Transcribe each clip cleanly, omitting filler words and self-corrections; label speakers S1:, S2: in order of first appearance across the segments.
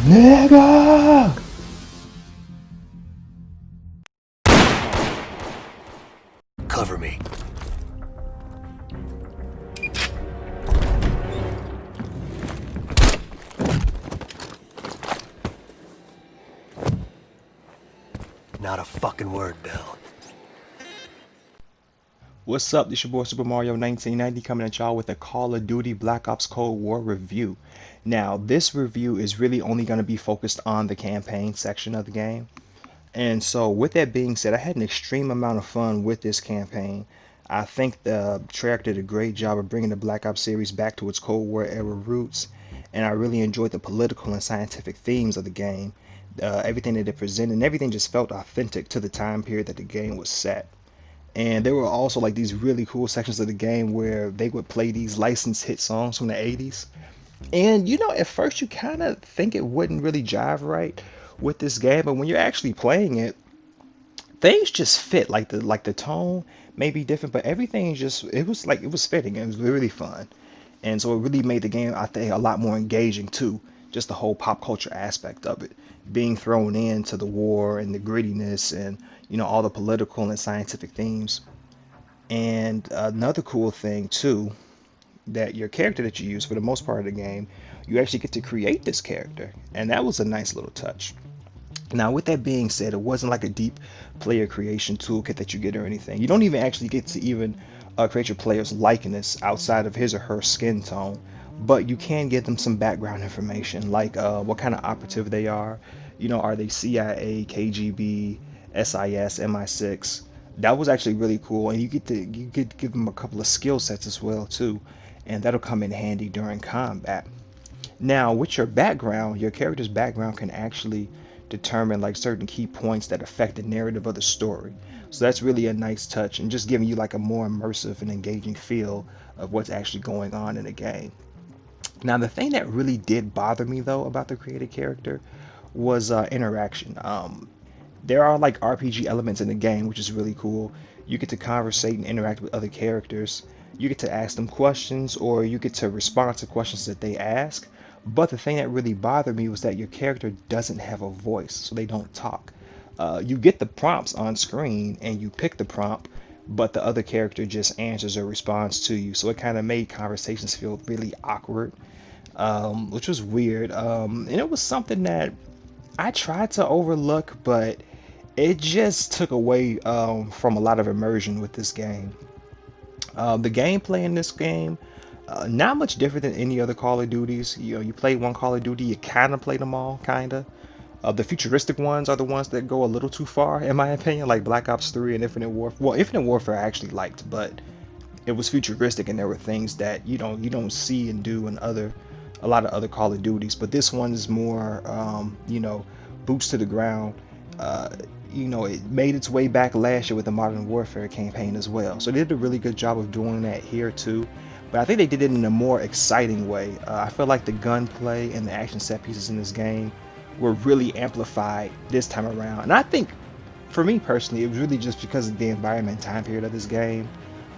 S1: Nigga!
S2: Cover me. Not a fucking word, Bill.
S1: What's up? This your boy Super Mario 1990 coming at y'all with a Call of Duty Black Ops Cold War review. Now, this review is really only going to be focused on the campaign section of the game. And so, with that being said, I had an extreme amount of fun with this campaign. I think the Treyarch did a great job of bringing the Black Ops series back to its Cold War era roots, and I really enjoyed the political and scientific themes of the game. Everything that it presented, and everything just felt authentic to the time period that the game was set. And there were also like these really cool sections of the game where they would play these licensed hit songs from the 80s. And at first you kind of think it wouldn't really jive right with this game, but when you're actually playing it, things just fit. Like the tone may be different, but everything just it was fitting. It was really fun. And so it really made the game, I think, a lot more engaging too. Just the whole pop culture aspect of it, being thrown into the war and the grittiness and all the political and scientific themes. And another cool thing too, that your character that you use for the most part of the game, you actually get to create this character, and that was a nice little touch. Now, with that being said, it wasn't like a deep player creation toolkit that you get or anything. You don't even actually get to even create your player's likeness outside of his or her skin tone, but you can give them some background information, like what kind of operative they are. Are they CIA, KGB, SIS, MI6? That was actually really cool, and you get to give them a couple of skill sets as well too, and that'll come in handy during combat. Now, with your background, your character's background can actually determine like certain key points that affect the narrative of the story. So that's really a nice touch and just giving you like a more immersive and engaging feel of what's actually going on in the game. Now, the thing that really did bother me though about the created character was interaction. There are like RPG elements in the game, which is really cool. You get to conversate and interact with other characters. You get to ask them questions, or you get to respond to questions that they ask. But the thing that really bothered me was that your character doesn't have a voice, so they don't talk. You get the prompts on screen and you pick the prompt, but the other character just answers or responds to you. So it kind of made conversations feel really awkward, which was weird. And it was something that I tried to overlook, but it just took away from a lot of immersion with this game. The gameplay in this game, not much different than any other Call of Duties. You play one Call of Duty, you kind of play them all, kind of. The futuristic ones are the ones that go a little too far, in my opinion, like Black Ops 3 and Infinite Warfare. Well, Infinite Warfare I actually liked, but it was futuristic and there were things that you don't see and do in a lot of other Call of Duties. But this one is more, boots to the ground. Uh, it made its way back last year with the Modern Warfare campaign as well. So they did a really good job of doing that here too. But I think they did it in a more exciting way. I feel like the gunplay and the action set pieces in this game were really amplified this time around. And I think, for me personally, it was really just because of the environment and time period of this game.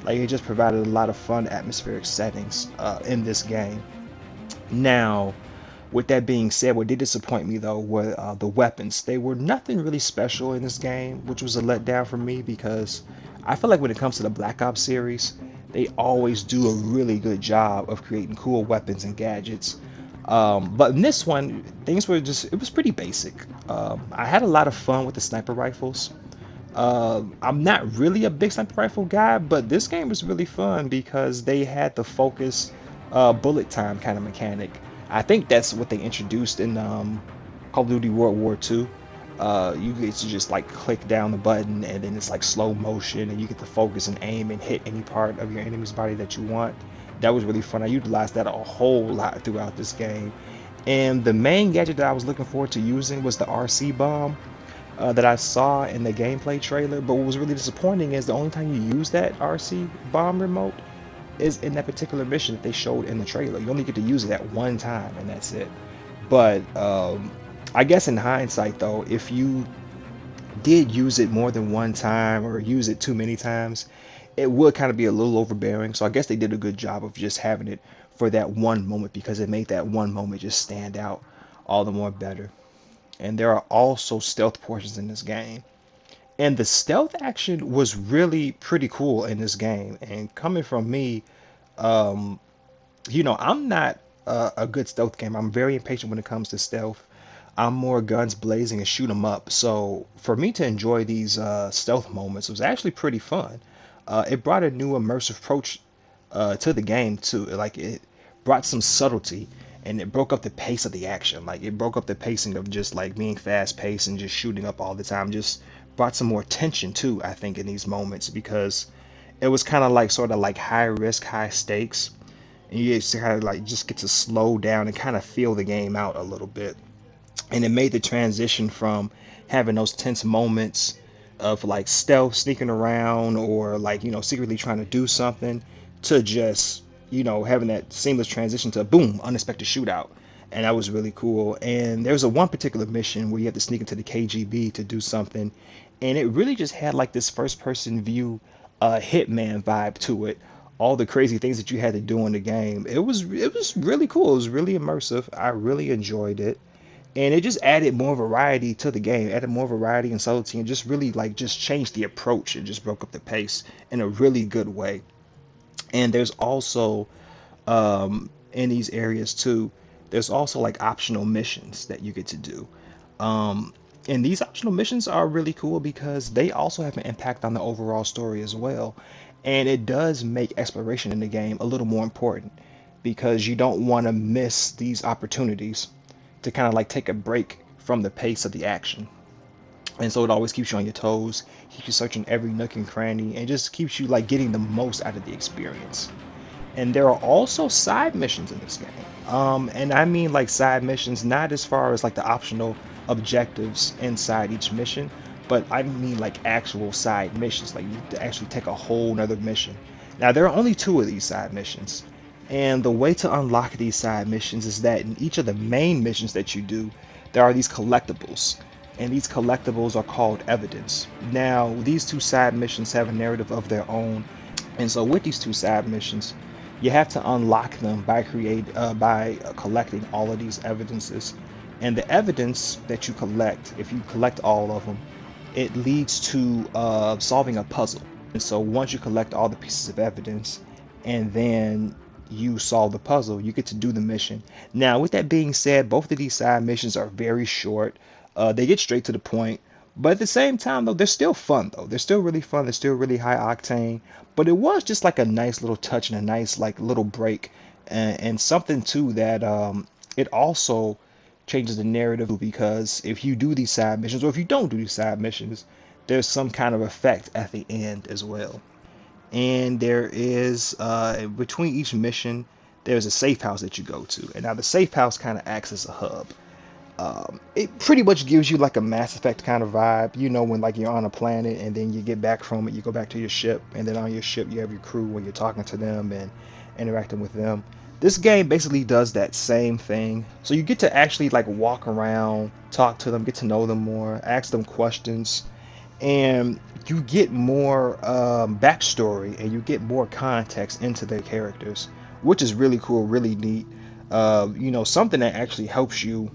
S1: Like, it just provided a lot of fun atmospheric settings in this game. Now, with that being said, what did disappoint me though were the weapons. They were nothing really special in this game, which was a letdown for me because I feel like when it comes to the Black Ops series, they always do a really good job of creating cool weapons and gadgets. But in this one, things were it was pretty basic. I had a lot of fun with the sniper rifles. I'm not really a big sniper rifle guy, but this game was really fun because they had the focus bullet time kind of mechanic. I think that's what they introduced in Call of Duty World War II. You get to just like click down the button and then it's like slow motion and you get to focus and aim and hit any part of your enemy's body that you want. That was really fun. I utilized that a whole lot throughout this game. And the main gadget that I was looking forward to using was the RC bomb that I saw in the gameplay trailer. But what was really disappointing is the only time you use that RC bomb remote is in that particular mission that they showed in the trailer. You only get to use it at one time and that's it. But I guess in hindsight though, if you did use it more than one time or use it too many times, it would kind of be a little overbearing. So I guess they did a good job of just having it for that one moment because it made that one moment just stand out all the more better. And there are also stealth portions in this game. And the stealth action was really pretty cool in this game. And coming from me, um, I'm not a good stealth gamer. I'm very impatient when it comes to stealth. I'm more guns blazing and shoot 'em up. So for me to enjoy these stealth moments was actually pretty fun. It brought a new immersive approach to the game too. Like it brought some subtlety and it broke up the pace of the action. Like it broke up the pacing of just like being fast paced and just shooting up all the time. Just brought some more tension too, I think, in these moments because it was kind of like sort of like high risk, high stakes. And you just kind of like just get to slow down and kind of feel the game out a little bit. And it made the transition from having those tense moments of like stealth sneaking around or like secretly trying to do something to just having that seamless transition to boom unexpected shootout. And that was really cool. And there's a one particular mission where you have to sneak into the KGB to do something, and it really just had like this first person view hitman vibe to it. All the crazy things that you had to do in the game, it was really cool. It was really immersive. I really enjoyed it, and it just added more variety to the game, added more variety and subtlety, and just really like just changed the approach and just broke up the pace in a really good way. And there's also in these areas too, there's also like optional missions that you get to do. um, and these optional missions are really cool because they also have an impact on the overall story as well, and it does make exploration in the game a little more important because you don't want to miss these opportunities to kind of like take a break from the pace of the action. And so it always keeps you on your toes, keeps you searching every nook and cranny, and just keeps you like getting the most out of the experience. And there are also side missions in this game. And I mean like side missions, not as far as like the optional objectives inside each mission, but I mean like actual side missions. Like you to actually take a whole nother mission. Now there are only two of these side missions. And the way to unlock these side missions is that in each of the main missions that you do, there are these collectibles. And these collectibles are called evidence. Now, these two side missions have a narrative of their own. And so with these two side missions, you have to unlock them by collecting all of these evidences. And the evidence that you collect, if you collect all of them, it leads to solving a puzzle. And so once you collect all the pieces of evidence and then you solve the puzzle, you get to do the mission. Now, with that being said, both of these side missions are very short. They get straight to the point. But at the same time, though, they're still fun, though. They're still really fun. They're still really high octane. But it was just like a nice little touch and a nice, like, little break. And something, too, that it also changes the narrative because if you do these side missions or if you don't do these side missions, there's some kind of effect at the end as well. And there is, between each mission, there's a safe house that you go to. And now the safe house kind of acts as a hub. It pretty much gives you like a Mass Effect kind of vibe, when like you're on a planet and then you get back from it, you go back to your ship, and then on your ship you have your crew when you're talking to them and interacting with them. This game basically does that same thing. So you get to actually like walk around, talk to them, get to know them more, ask them questions, and you get more backstory and you get more context into their characters, which is really cool, really neat. Something that actually helps you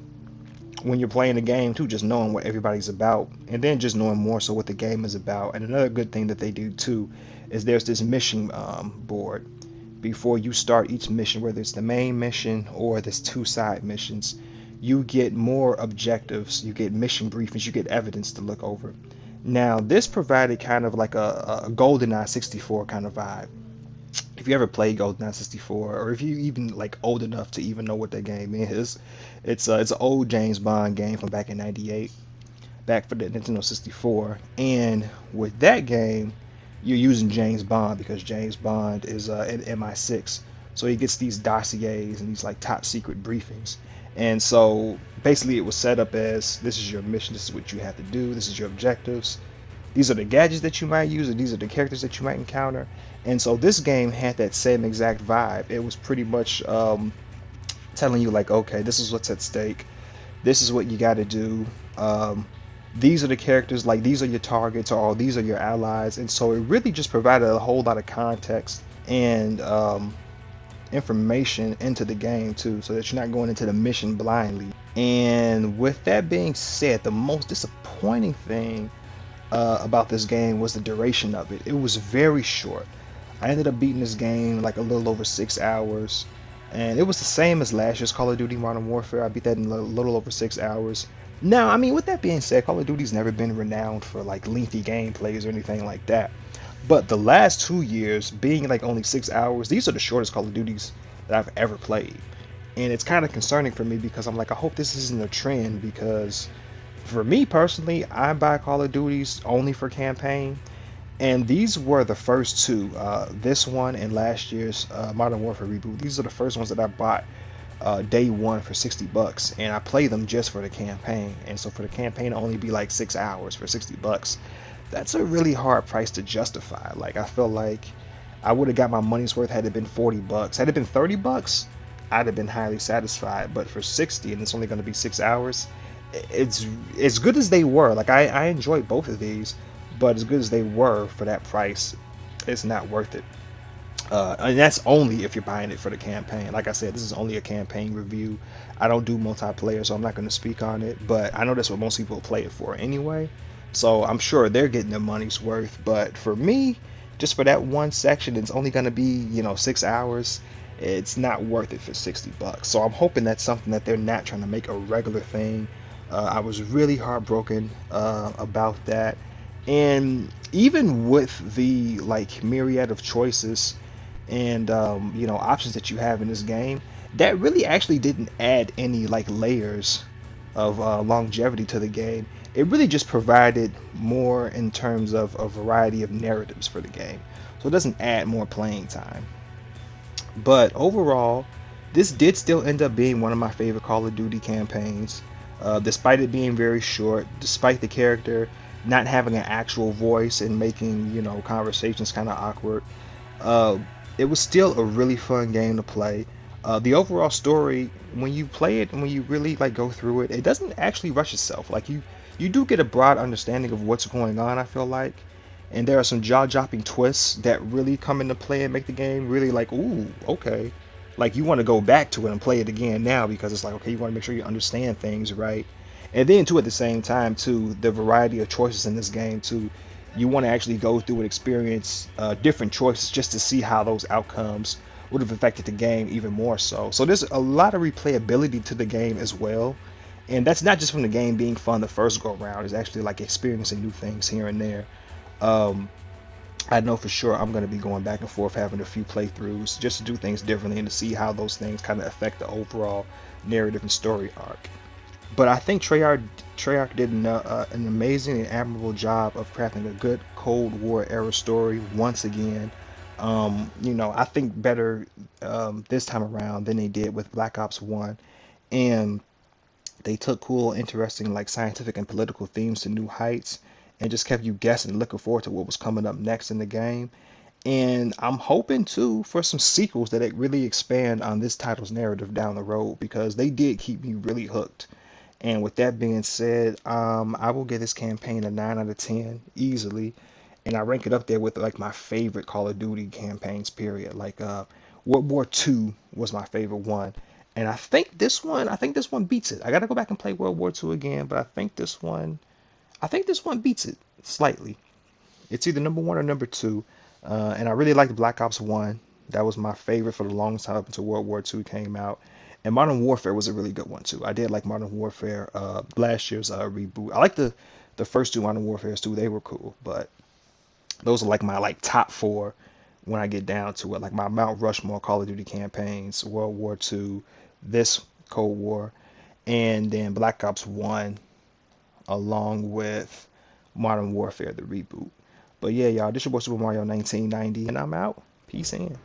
S1: when you're playing the game too, just knowing what everybody's about, and then just knowing more so what the game is about. And another good thing that they do too is there's this mission board before you start each mission, whether it's the main mission or there's two side missions. You get more objectives, you get mission briefings, you get evidence to look over. Now this provided kind of like a GoldenEye 64 kind of vibe. If you ever played GoldenEye 64, or if you even like old enough to even know what that game is, it's an old James Bond game from back in '98, back for the Nintendo 64. And with that game, you're using James Bond because James Bond is in MI6, so he gets these dossiers and these like top secret briefings. And so basically, it was set up as this is your mission, this is what you have to do, this is your objectives, these are the gadgets that you might use, and these are the characters that you might encounter. And so this game had that same exact vibe. It was pretty much telling you like, okay, this is what's at stake. This is what you got to do. These are the characters, like these are your targets, or these are your allies. And so it really just provided a whole lot of context and information into the game too, so that you're not going into the mission blindly. And with that being said, the most disappointing thing about this game was the duration of it. It was very short. I ended up beating this game like a little over 6 hours, and it was the same as last year's Call of Duty Modern Warfare. I beat that in a little over 6 hours. Now, I mean, with that being said, Call of Duty's never been renowned for like lengthy gameplays or anything like that. But the last 2 years, being like only 6 hours, these are the shortest Call of Duties that I've ever played. And it's kind of concerning for me because I'm like, I hope this isn't a trend, because for me personally, I buy Call of Duties only for campaign, and these were the first two, this one and last year's Modern Warfare reboot. These are the first ones that I bought day one for $60, and I play them just for the campaign. And so for the campaign to only be like 6 hours for $60, that's a really hard price to justify. Like, I feel like I would have got my money's worth had it been $40. Had it been $30, I'd have been highly satisfied. But for 60, and it's only going to be 6 hours, it's as good as they were. Like, I enjoyed both of these, but as good as they were for that price, it's not worth it. And that's only if you're buying it for the campaign. Like I said, this is only a campaign review. I don't do multiplayer, so I'm not going to speak on it, but I know that's what most people play it for anyway, so I'm sure they're getting their money's worth. But for me, just for that one section, it's only going to be, 6 hours. It's not worth it for $60. So I'm hoping that's something that they're not trying to make a regular thing. I was really heartbroken about that. And even with the like myriad of choices and options that you have in this game, that really actually didn't add any like layers of longevity to the game. It really just provided more in terms of a variety of narratives for the game, so it doesn't add more playing time. But overall, this did still end up being one of my favorite Call of Duty campaigns, despite it being very short, despite the character not having an actual voice and making conversations kind of awkward. uh, it was still a really fun game to play. The overall story, when you play it and when you really like go through it, it doesn't actually rush itself. Like, you do get a broad understanding of what's going on, I feel like, and there are some jaw-dropping twists that really come into play and make the game really like, ooh, okay. Like, you want to go back to it and play it again now, because it's like, okay, you want to make sure you understand things right. And then too, at the same time too, the variety of choices in this game too, you want to actually go through and experience different choices just to see how those outcomes would have affected the game even more so. So there's a lot of replayability to the game as well, and that's not just from the game being fun the first go around. It's actually like experiencing new things here and there. um, I know for sure I'm going to be going back and forth, having a few playthroughs just to do things differently and to see how those things kind of affect the overall narrative and story arc. But I think Treyarch did an amazing and admirable job of crafting a good Cold War era story once again. I think better this time around than they did with Black Ops 1. And they took cool, interesting, like scientific and political themes to new heights and just kept you guessing, looking forward to what was coming up next in the game. And I'm hoping too for some sequels that really expand on this title's narrative down the road, because they did keep me really hooked. And with that being said, I will give this campaign a 9 out of 10 easily, and I rank it up there with like my favorite Call of Duty campaigns. Period. Like World War II was my favorite one, and I think this one beats it. I gotta go back and play World War II again, but I think this one beats it slightly. It's either number one or number two. And I really liked Black Ops 1. That was my favorite for the longest time up until World War II came out. And Modern Warfare was a really good one too. I did like Modern Warfare, last year's reboot. I like the first two Modern Warfares too. They were cool, but those are like my like top four when I get down to it. Like my Mount Rushmore Call of Duty campaigns: World War II, this Cold War, and then Black Ops 1, along with Modern Warfare, the reboot. But yeah, y'all, this your boy Super Mario 1990, and I'm out. Peace in.